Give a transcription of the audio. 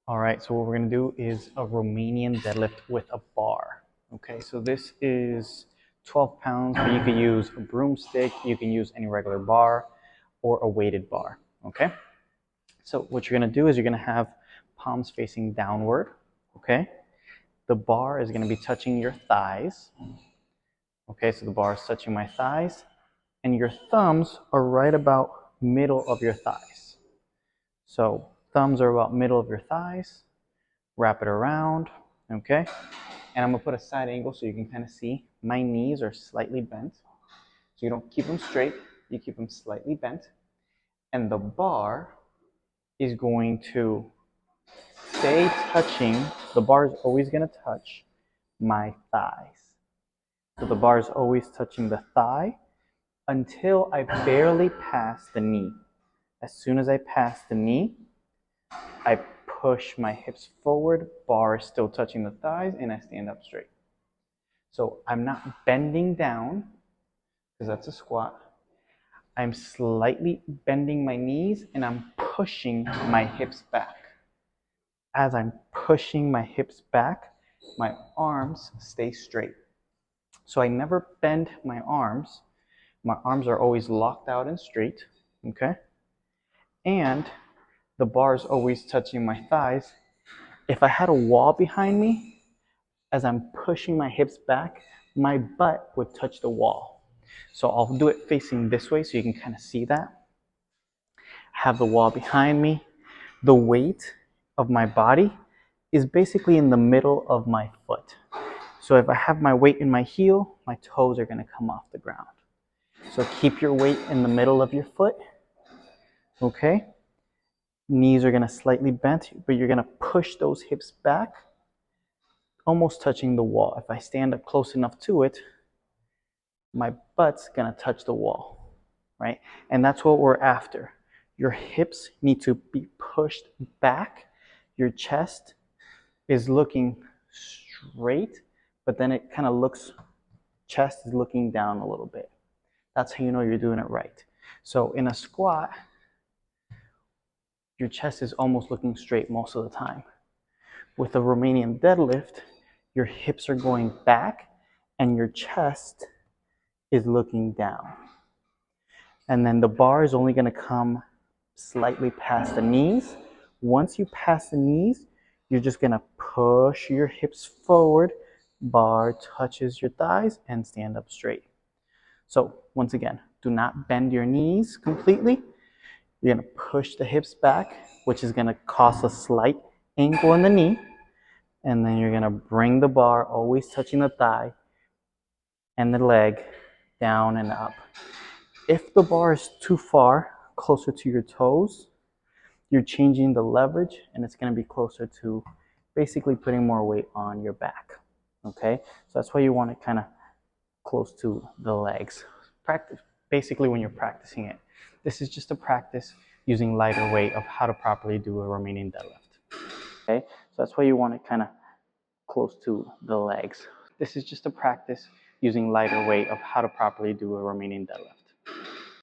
All right, so what we're gonna do is a Romanian deadlift with a bar. Okay, so this is 12 pounds, but you could use a broomstick, you can use any regular bar or a weighted bar. Okay, so what you're gonna do is you're gonna have palms facing downward. Okay, the bar is gonna be touching your thighs. Okay, so the bar is touching my thighs, and your thumbs are right about middle of your thighs. So thumbs are about middle of your thighs. Wrap it around, okay? And I'm gonna put a side angle so you can kind of see my knees are slightly bent. So you don't keep them straight, you keep them slightly bent. And the bar is going to stay touching, the bar is always gonna touch my thighs. So the bar is always touching the thigh until I barely pass the knee. As soon as I pass the knee, I push my hips forward, bar is still touching the thighs, and I stand up straight. So I'm not bending down, because that's a squat. I'm slightly bending my knees, and I'm pushing my hips back. As I'm pushing my hips back, my arms stay straight. So I never bend my arms. My arms are always locked out and straight, okay? And the bar is always touching my thighs. If I had a wall behind me, as I'm pushing my hips back, my butt would touch the wall. So I'll do it facing this way so you can kind of see that. Have the wall behind me. The weight of my body is basically in the middle of my foot. So if I have my weight in my heel, my toes are going to come off the ground. So keep your weight in the middle of your foot. Okay? Knees are going to slightly bend, but you're going to push those hips back, almost touching the wall. If I stand up close enough to it, my butt's going to touch the wall, right? And that's what we're after. Your hips need to be pushed back. Your chest is looking straight, but then it kind of looks, chest is looking down a little bit. That's how you know you're doing it right. So in a squat, your chest is almost looking straight most of the time. With a Romanian deadlift, your hips are going back and your chest is looking down. And then the bar is only going to come slightly past the knees. Once you pass the knees, you're just going to push your hips forward, bar touches your thighs, and stand up straight. So once again, do not bend your knees completely. You're going to push the hips back, which is going to cause a slight angle in the knee. And then you're going to bring the bar, always touching the thigh and the leg, down and up. If the bar is too far, closer to your toes, you're changing the leverage and it's going to be closer to basically putting more weight on your back. Okay? So that's why you want it kind of close to the legs. Practice, basically when you're practicing it. This is just a practice using lighter weight of how to properly do a Romanian deadlift. Okay? So that's why you want it kind of close to the legs. This is just a practice using lighter weight of how to properly do a Romanian deadlift.